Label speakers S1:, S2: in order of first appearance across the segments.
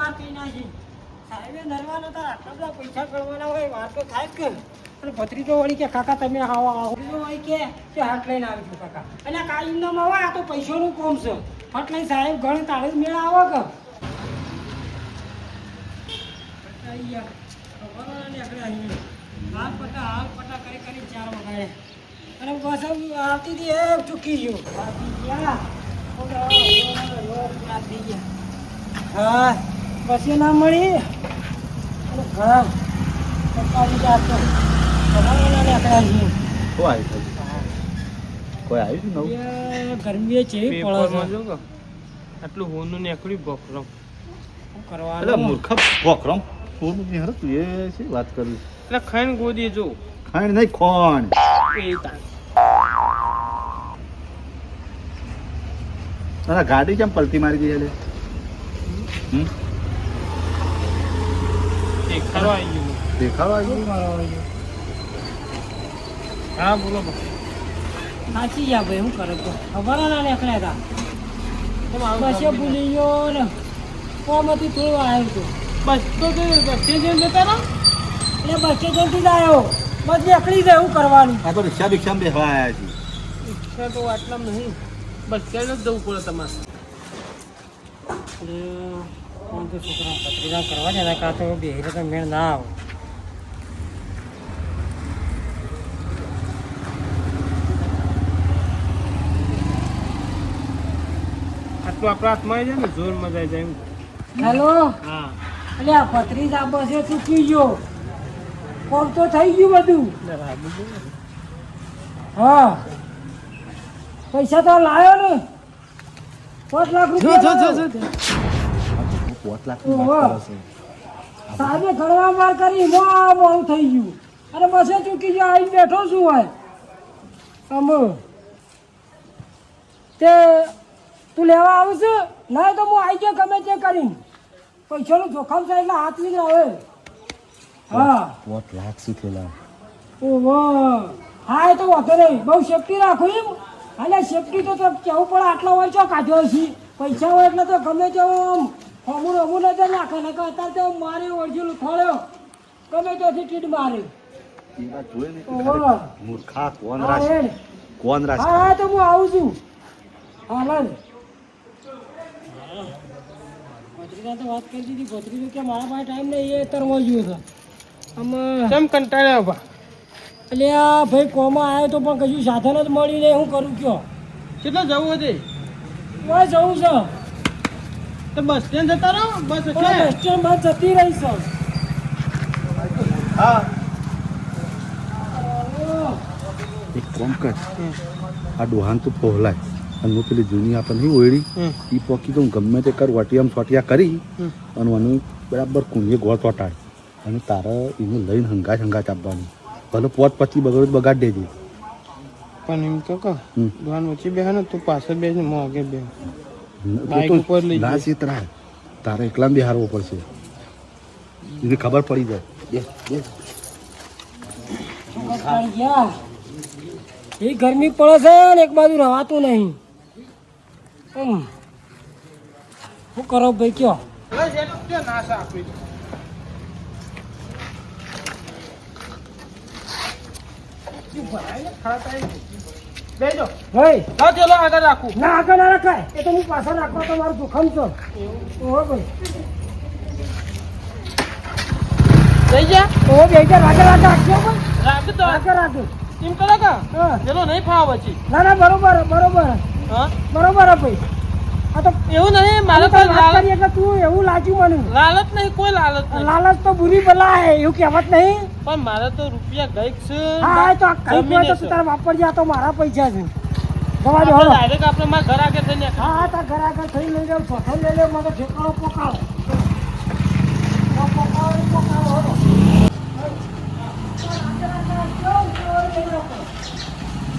S1: માર પી નાખી સાહેબે નરવાનો તાર આટલા બધા પૈસા ગણવાના હોય વાર તો થાય જ કે અને ભત્રીજો વળી કે કાકા તમે આવો હોય કે હાથ લઈને આવી છું કાકા અને કાયમનો માં હોય આ તો પૈસાનું કોમ છે હટ લઈને સાહેબ ગણ તાળે જ મેળા આવો કે હાલ પટા કરી ચાર વગાડે અને બસ આવતી હતી એ ચૂકી ગયું હા પછી ના મળી ઘણા પપ્પાની જાતો
S2: કોઈ આવ્યું નવું
S1: ગરમી ચેવી પડે છે
S3: આટલું હોનું નીકળ્યું બકરમ
S1: શું કરવાનું
S2: મૂર્ખ બોકરમ તું એ છે વાત કરી
S3: એટલે ખાઈને ગોદી જો
S2: ખાણ નહીં ખોણ
S3: એ તાર
S2: તારા ગાડી કેમ પલટી મારી ગઈ એટલે
S3: દેખાડો આવી ગયું
S2: દેખાડો
S1: શું કરવાનું
S3: હા બોલો
S1: સાચી ગયા ભાઈ શું કરે તો ખબર ના નીકળ્યા હતા બસ એ ભૂલી ગયો ને કોમાંથી થોડું આવ્યું હતું
S3: બસ તો બસે જઈને જતા રહો
S1: એટલે બસે જલ્દી જ આવ્યો બસ નીકળી જાય એવું કરવાનું
S2: આ તો રિક્ષા બિક્ષામાં બેસવા આવ્યા છે
S3: રિક્ષા તો આટલામાં નહીં બસ સ્ટેન્ડ જ જવું પડે તમારે
S1: એટલે કોણ તો છોકરા પત્રિકા કરવા છે ને કાં તો બેહીને તો મેળ ના આવે
S3: આટલું આપણા હાથમાં આવી જાય ને જોર મજા આવી જાય એમ
S1: હેલો
S3: હા
S1: એટલે આ ભત્રીજા બસે ચૂકી ગયો કોમ તો થઈ ગયું બધું હા પૈસા તો લાવ્યો ને 5 લાખ રૂપિયા સાહેબે ઘણવા માર કરી બહુ થઈ ગયું અરે બસે ચૂકી ગયો આવીને બેઠો છું હોય અમે તે તું લેવા આવશે ના તો હું આવી ગયો ગમે તે કરીને પૈસાનું જોખમ છે એટલે હાથ લીધા હવે હા
S2: 5 લાખ શીખેલા
S1: ઓહો હા એ તો વાંધો નહીં બહુ સેફટી રાખો એમ અને સેફટી તો કેવું પડે આટલા હોય છો કાઢ્યો છે પૈસા હોય એટલે તો ગમે તેવું અમૂલ જ નાખે ને કે અત્યારે તો મારે ઓળજેલું થોડ્યો ગમે ત્યાંથી ટીટ મારે
S2: મૂર્ખા કોણ રાખ કોણ રાખ
S1: હા હા તો હું આવું છું હા લઈ ભત્રીજા તો વાત કરી દીધી ભત્રીજો કે મારા પાસે ટાઈમ નહીં એ તરવા ગયો છે આમાં
S3: કેમ કંટાળ્યા બા
S1: એટલે આ ભાઈ કોમાં આવ્યો તો પણ કશું સાધન જ મળી નહીં હું કરું કયો
S3: કેટલો જવું હતી
S1: કોઈ જવું છે
S3: તો બસ સ્ટેન્ડ જતા રહો બસ
S1: બસ સ્ટેન્ડ બસ જતી રહી છે
S2: હા એક કોમ કર આ ડોહાન તું પહોલાય અને હું પેલી જૂની આપણને નહીં ઓળી એ પોકી તો હું ગમે તે કર વટિયામ છોટિયા કરી અને મને બરાબર કુંડીએ ગોળ ચોટાડ અને તારે એને લઈને હંગાત આપવાનું ભલે 5-25 બગાડ દેજે
S3: પણ એમ તો કહો દુકાન ઓછી બેહે ને તું પાછળ બેસને હું આગળ બે
S2: ના ચિતરા તારે એકલા બિહારવો પડશે એને ખબર પડી જાય
S1: એ ગરમી પડે છે ને એક બાજુ રવાતું નહીં શું કરો ભાઈ કયો
S3: નાશ આપી બેજો
S1: ભાઈ
S3: હા ચલો આગળ રાખું
S1: ના આગળ ના રખાય એ તો હું પાછળ રાખવા તો મારું જોખમ છો ઓહો ભાઈ
S3: જઈ ગયા
S1: ઓહો બે રાગે રાખજો
S3: રાખ તો
S1: આગળ રાખજો
S3: એમ કરો કે
S1: હા
S3: ચલો નહીં ફાવ પછી
S1: ના ના બરોબર
S3: હા
S1: બરોબર ભાઈ આ તો
S3: એવું નહીં મારે તો
S1: વાત કરી એટલે તું એવું લાગ્યું મને
S3: લાલચ નહીં કોઈ લાલચ નહીં
S1: લાલચ તો બુરી બલા હે એવું કહેવત નહીં
S3: પણ મારે તો રૂપિયા ગઈક છે
S1: હા તો કઈ હોય તો તું તારા વાપરજે આ તો મારા પૈસા છે જવા દો હળો
S3: ડાયરેક્ટ આપણે મારા ઘર આગળ થઈને
S1: હા હા તાર ઘર આગળ થઈ લઈ જાવ ચોથો લઈ લે મને ઠેકાણો પોકાળો હળો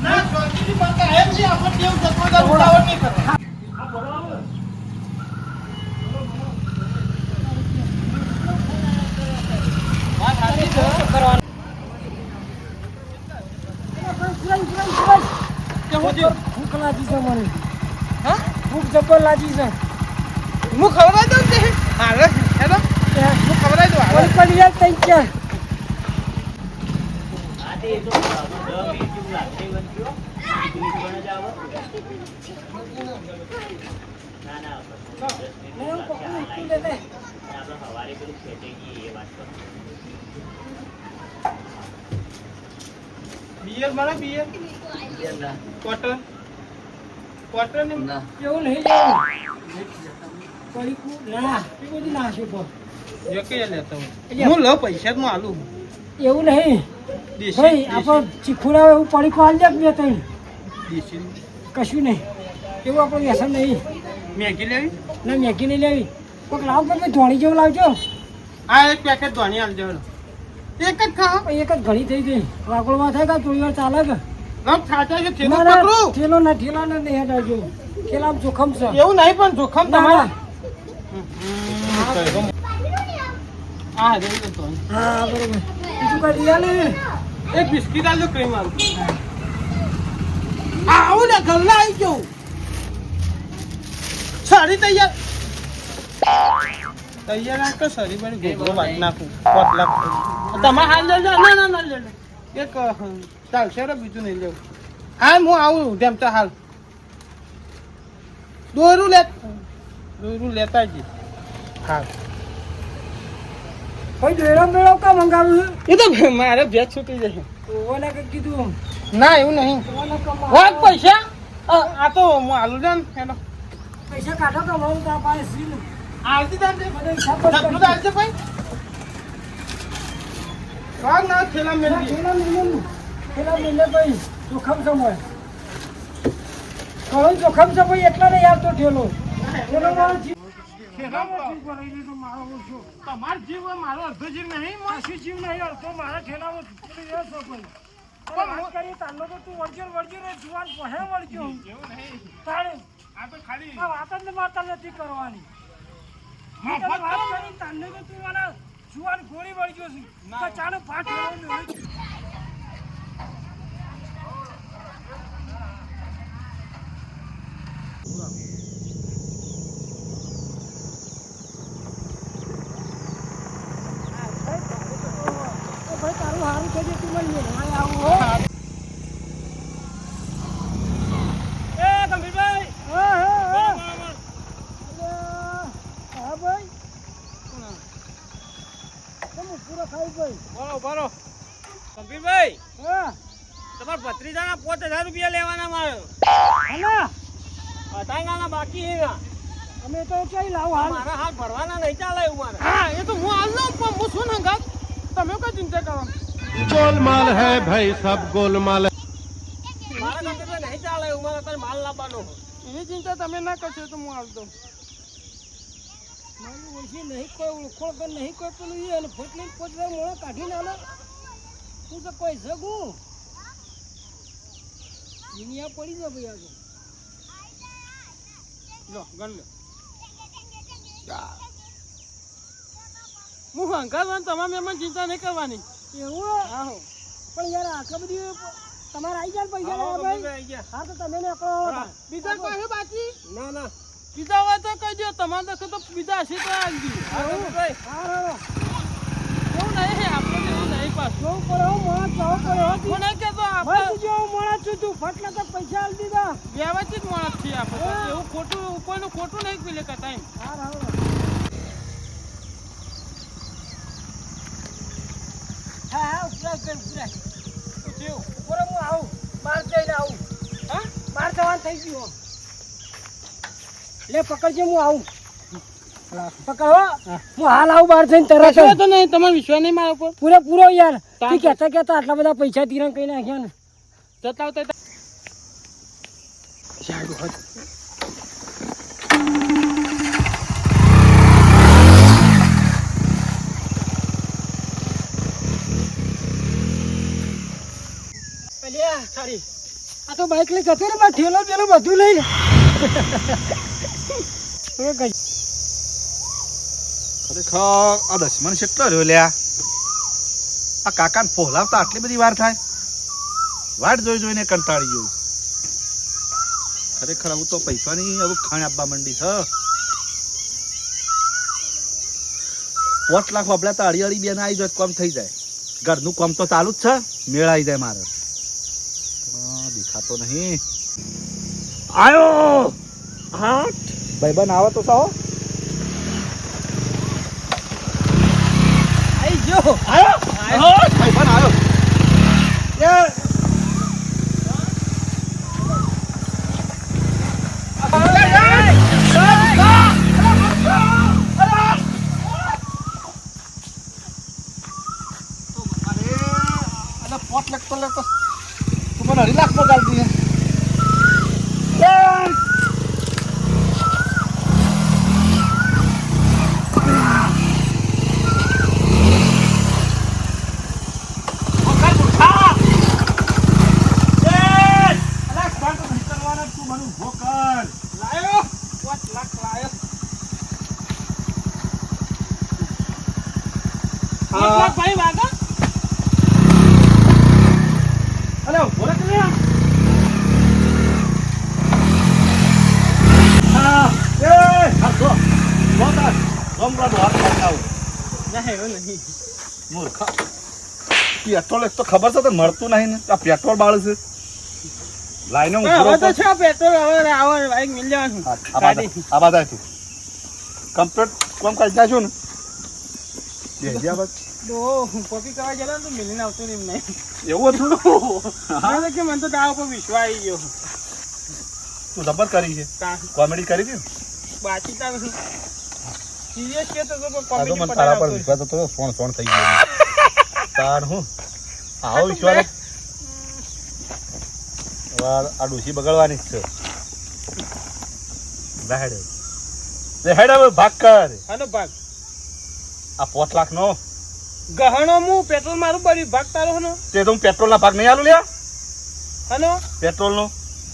S3: ના શાંતિથી પાકા એમ છે આપણે કેવું જતો ઉડાવટ નહીં કરે
S1: ભૂખ લાગી છે મને હા ભૂખ જબર લાગી છે
S3: હું ખવડાવી દઉં તે હાલે
S1: ચાલ હું પકડું ઉઠી લેતે.
S3: બિયર મારા બિયર ક્વાર્ટર ક્વાર્ટર ને
S1: એવું નહીં લેવું પડીકું ના એ બધું નાખ્યું પણ
S3: જો કે લેતો હું લો પૈસા હું આલું
S1: એવું નહીં
S3: દેશી
S1: ભાઈ આપણે ચીખુડા એવું પડીકું આલી દે બે ત્રણ
S3: દેશી
S1: કશું નહીં એવું આપણું વ્યસન નહીં
S3: મેગી લેવી
S1: ના મેગી નહીં લેવી કોઈક લાવ કે ભાઈ ધોણી જેવું લાવજો
S3: આ એક પેકેટ ધોની આલજો એક જ ખાઓ
S1: એક જ ઘણી થઈ ગઈ વાગોળમાં થાય કે થોડી વાર ચાલે કે
S3: ગમ ખાતા છે થેલો
S1: ના, ના,
S3: પકડું
S1: થેલો ના થેલા ના નહીં હટાવજો થેલામાં જોખમ છે
S3: એવું નહીં પણ જોખમ
S1: ના,
S3: તમારે
S1: ના.
S3: આ દે તો
S1: હા બરોબર બીજું કઈ દિયા ને
S3: એક બિસ્કિટ આલજો ક્રીમ આલજો આવું ને ગલ્લા આવી ગયો સારી તૈયાર તૈયાર આ તો સારી બની ગોગો વાત નાખું પોટલા તમારે હાલ લેજો ના ના ના લેજો એક ચાલશે રે બીજું નહીં લેવું હા હું આવું તેમ તો હાલ દોરું લેતા જ હા
S1: ભાઈ ડેરો મેળો કા મંગાવ્યું
S3: એ તો મારે ભેજ છૂટી જશે
S1: ઓને કઈ કીધું
S3: ના એવું નહીં
S1: ઓને કમાવા.
S3: વાત પૈસા આ તો હું આલુ છે ને એનો
S1: પૈસા કાઢો કમાવું તાર પાસે સીલ
S3: આલતી તાર દે
S1: બધો હિસાબ જ
S3: ડબલું તો આલજે ભાઈ વાગ ના થેલા મેળવી
S1: પેલા મિલે ભાઈ જોખમ સમય ઘણું જોખમ છે ભાઈ એટલા નહીં આવતો ઠેલો ઠેલો મારો જીવ
S3: તમાર જીવ હોય, મારો અડધો જીવ નહીં
S1: માસી જીવ નહીં અડધો મારા ઠેલામાં પડી રહ્યો છો ભાઈ પણ વાત કરી તારનો તો તું વળજો ને જુવાન પહે વળજો
S3: એવું નહીં
S1: તારે
S3: આ તો ખાલી
S1: આ વાત જ મારતા નથી કરવાની
S3: મફત
S1: વાત કરી તારને તો તું મને જુવાન ગોળી વળજો છે તો ચાલો પાઠ લેવાનું ભાઈ તારું સારું થઈ ગયું તું મને મેળવાય આવું હો
S3: એ ગંભીરભાઈ
S1: હા ભાઈ તમે પૂરો ખાઈ ભાઈ
S3: બરો ગંભીરભાઈ
S1: હા
S3: તમારા ભત્રીજાના 5000 રૂપિયા લેવાના મારે
S1: હલા
S3: અતાયના બાકી હે
S1: અમે તો કઈ લાવ હાલ
S3: મારા હાલ ભરવાના નહીં ચાલે એવું મારે હા એ તો હું હાલ લઉં પણ હું શું નંગાત તમે કઈ ચિંતા કરો
S4: गोलमाल है भाई सब गोलमाल है।
S3: મારા ગંભીરભાઈ નહીં ચાલે એવું મારે તારે માલ લાવવાનો એની ચિંતા તમે ના કરશો તો હું હાલ દઉં
S1: મારું ઓછી નહીં કોઈ ઓળખોળ કે નહીં કોઈ પેલું એ અને ફોટલી પોતરા મોળો કાઢીને આલો હું તો કોઈ જગું દુનિયા પડી જાય ભાઈ આગળ
S3: લો ગણ લો હું હંકારવાનું તમામ એમાં ચિંતા નહીં કરવાની
S1: એવું
S3: આહો
S1: પણ યાર આટલા બધી તમારે આવી જાય પૈસા
S3: આવો
S1: લેવા ભાઈ
S3: ગંભીરભાઈ ગયા
S1: હા તો તમે નીકળો
S3: બીજા કોઈ બાકી
S1: ના ના
S3: બીજા હોય તો કહી દો તમારે તો બીજા હશે તો આવી ગયું હા ગંભીરભાઈ
S1: હા
S3: એવું નહીં આપણે એવું નહીં પાછું
S1: જવું પડે હો મોણા જવું પડે હો
S3: હું નહીં કહેતો
S1: ભાઈ
S3: આપણે
S1: તું જેવો મોણા છું તું ફટલા તો પૈસા આલી દીધા
S3: વ્યવસ્થિત માણસ છીએ આપણે એવું ખોટું કોઈનું ખોટું નહીં પીલે કે ટાઈમ
S1: હા હા હા ઉપરાય
S3: કેવું
S1: ઉપર હું આવું બહાર જઈને આવું
S3: હા
S1: બહાર જવાનું થઈ ગયું લે પકડજે હું આવું પકડો હું હાલ આવું બહાર જઈને તરત
S3: કશો તો નહીં તમારો વિશ્વાસ નહીં મારા ઉપર
S1: પૂરેપૂરો યાર તું કહેતા કહેતા આટલા બધા પૈસા તિરણ કઈ નાખ્યા ને
S3: જતા આવતા
S1: અલ્યા સારી આ તો બાઈક લઈ જતો રે મારે ઠેલો પેલો બધું લઈને
S2: ખરેખર આ દસમાન કેટલો રહ્યો લ્યા આ કાકાને ફોલાવતા આટલી બધી વાર થાય વાટ જોઈ જોઈને કંટાળી ગયું ખરેખર આવું તો પૈસાની આવું ખાણ આપવા માંડી છે 5 લાખ વાપર્યા તો અડી અડી બેન આવી જાય કોમ થઈ જાય. ઘરનું કામ તો ચાલુ જ છે, મેળ આવી જાય મારે. દેખાતો નહીં. આયો હા ભાઈબંધ આવે તો સાવ
S3: આઈ જો
S2: આયો ભાઈબંધ આવ્યો. અઢી લાખ માં ગાલ દીધે.
S3: ભાઈ વાગા
S2: પેટ્રોલ એક તો ખબર છે તો મળતું નહીં ને. આ પેટ્રોલ બાળ છે લાઈને
S3: હવે તો છે પેટ્રોલ હવે આવે બાઈક મિલ જવાનું
S2: આ બાદ તું કમ્પ્લીટ કોમ કરી નાખ્યું ને
S3: તો કોપી કરવા ગયેલા ને તો મિલીને આવતો નહીં નહીં
S2: એવું હતું.
S3: કે મને તો તારા ઉપર વિશ્વાસ આવી ગયો.
S2: તું જબર કરી છે, કોમેડી કરી હતી ને.
S3: બાકી તાર સિરિયસ કે તો
S2: આ તો
S3: કોમેડી
S2: મને તારા પર વિશ્વાસ હતો, સોણ થઈ ગયો. તાર હું આવો વિશ્વાસ આ ડોસી બગડવાની જ છે. હેડ હવે ભાગ કર.
S3: હાલો ભાગ
S2: આ 5 લાખ નો
S3: ગહણો હું પેટ્રોલ મારું બરી ભાગ તારો હનો
S2: તે તો પેટ્રોલ ના ભાગ નહીં આલું લ્યા.
S3: હનો
S2: પેટ્રોલ નો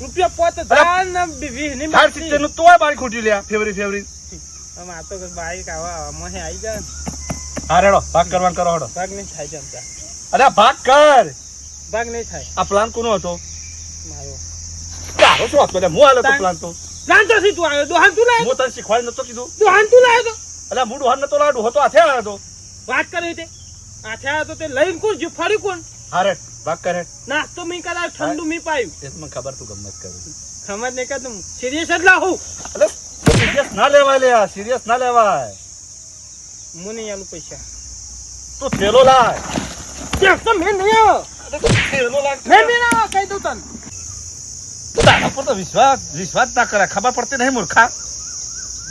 S3: રૂપિયા 5000 ને 20 ની બાકી
S2: નું તોય બારી ખોટી લ્યા. ફેવરી
S3: હવે આ તો બાઈક આવા મોહે આવી જાય
S2: હા રેડો ભાગ કરવાનું કરો હેડો.
S3: ભાગ નહીં થાય જમતા.
S2: અરે ભાગ કર.
S3: ભાગ નહીં થાય
S2: આ પ્લાન કોનો હતો?
S3: મારો
S2: તારો શું હતો? હું આલો તો પ્લાન તો
S3: પ્લાન તો તું આવ્યો દોહાન તું લાવ્યો
S2: હું તને શીખવાડી નતો કીધું.
S3: દોહાન તું લાવ્યો તો
S2: અલ્યા હું ડોહાન નતો લાડુ હતો હાથે આવ્યો હતો.
S3: વાત કરી તે આથે આવ્યો તો તે લઈને કોણ જો ફરી કોણ
S2: હારે ભાગ કરે.
S3: નાસ્તો મી કરાય ઠંડુ મી પાયું
S2: એ મને ખબર તું ગમત કરું.
S3: સમજ નહીં કે તું સિરિયસ જ લાવું
S2: અરે સિરિયસ ના લેવાય લ્યા, સિરિયસ ના લેવાય.
S3: હું નહીં આલું પૈસા
S2: તું થેલો લાય.
S3: દેખ તો મેં નહીં આવ્યો
S2: થેલો લાય.
S3: મેં ના કહી દઉં તને
S2: તારા પર તો વિશ્વાસ ના કરે. ખબર પડતી નહીં મૂર્ખા.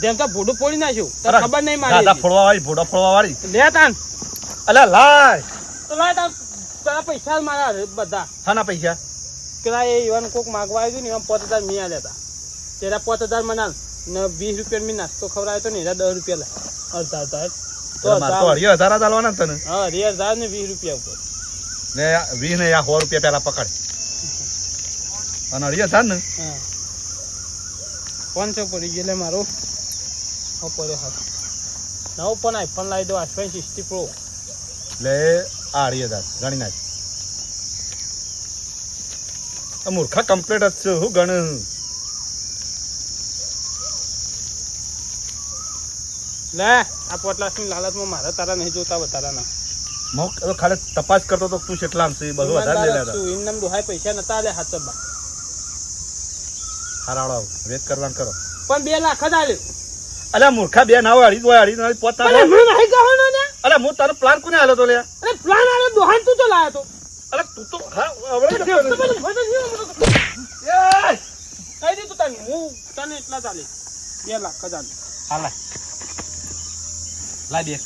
S3: જેમ તો ભોડું ફોડી નાખ્યું તને ખબર નહીં મારી
S2: દાદા ફોડવા વાળી, ભોડા ફોડવા વાળી.
S3: લે તાન
S2: અલ્યા લાય.
S3: તો લાય તાન તારા પૈસા મારા બધા
S2: શાના પૈસા?
S3: પેલા એ ઈવન કોક માગવા આવ્યું ને એમાં 5000 મી આલ્યા હતા તેરા 5000 મના ને 20 રૂપિયા મી નાસ્તો ખવડાવ્યો તો ને એના 10 રૂપિયા લાય અડધા
S2: તો મારે તો 2,000 જ આલવાના ને તને.
S3: હા 2000 ને 20 રૂપિયા ઉપર
S2: ને 20 ને 100 રૂપિયા પેલા પકડ અને 2,000 ને
S3: હા 500 પડી ગયેલે મારો પડ્યો હાથ નવો પણ આઈફોન લાવી દો આઈફોન 60 પ્રો
S2: લે આ 2,000 ગણી નાખ. આ મૂર્ખા કમ્પ્લીટ જ છે. હું ગણ
S3: લે આ પોટલાસની લાલચમાં મારા તારા નહીં જોતા વધારાના
S2: મોક ખાલી તપાસ કરતો તો તું કેટલા છે બધું વધારે લઈ લેતા.
S3: તું ઇનામ દોહાય પૈસા નતા આલે હાથ બા
S2: હારાળો વેત કરવાનું કરો.
S3: પણ 2 લાખ જ આલ્યો
S2: અલ્યા મૂર્ખા બે ના હોય અઢી પોતા.
S3: અરે મને નહીં કહેવાનો ને
S2: અલ્યા હું તારો પ્લાન કોને આલ્યો તો લ્યા?
S3: અરે પ્લાન આલે દોહાન તું તો લાયો તો
S2: અરે તું તો હા હવે
S3: કહી દે તું તને હું તને એટલા ચાલે 2 લાખ જ આલે
S2: હાલા લાય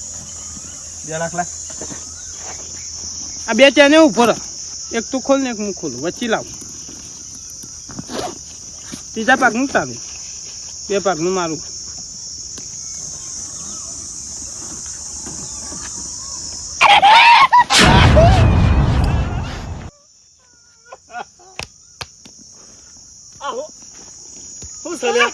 S2: 2 લાખ લાય.
S3: આ બે ચેને ઉપર એક તું ખોલ ને એક હું ખોલું વચ્ચે લાવ ત્રીજા પાકનું તારું 2 પાકનું મારું
S2: શું છે લ્યા?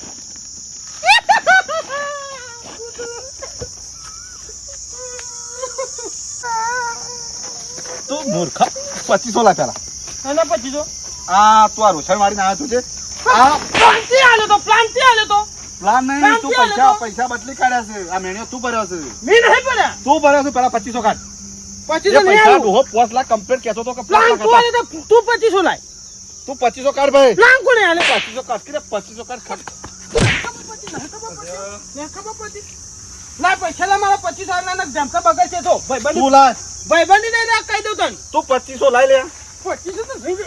S2: તું મૂર્ખા 2500 લાખ પેલા
S3: અને પછી તો
S2: આ તું આ રોષણ મારીને આવ્યો તું છે. આ
S3: પ્લાન થી આલ્યો તો
S2: પ્લાન નહીં
S3: પ્લાન
S2: તું
S3: ક્યાં
S2: પૈસા
S3: લેતો?
S2: પૈસા બદલી કાઢ્યા છે આ મેણિયો તું ભર્યો છે
S3: મેં નહીં પડ્યા
S2: તું ભર્યો છે પેલા 2500 કાઢ
S3: પછી
S2: એ
S3: તો નહીં
S2: પૈસા
S3: આવું.
S2: ડોહો 5 લાખ કમ્પ્લીટ કહેતો તો કે 5
S3: પ્લાન
S2: લાખ
S3: તું
S2: હતા.
S3: આલે તો તું 2500 લાય
S2: તું 2500 કાઢ ભાઈ
S3: પ્લાન કોને આલે
S2: 2500 કાઢ કે 2500 કાઢ
S3: ના પૈસા લા મારા 2500 ના ધમકા બગડ છે તો ભાઈબંધ
S2: તું લાય
S3: ભાઈબંધી નહીં રાખ કહી દઉં તને
S2: તું 2500 લાઈ લે
S3: 2500 તો નહીં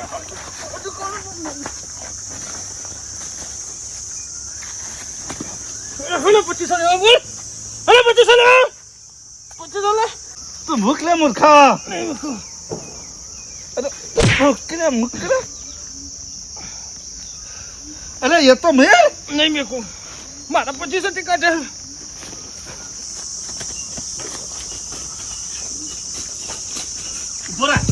S3: હલો 2500 લેવા બોલ હલો 2500 લે 2500 લે
S2: તું મૂક લે મૂર્ખા અરે મૂક લે અરે એ તો મેર
S3: નહીં મેકું મારા 2500 થી કાઢે
S2: બોલા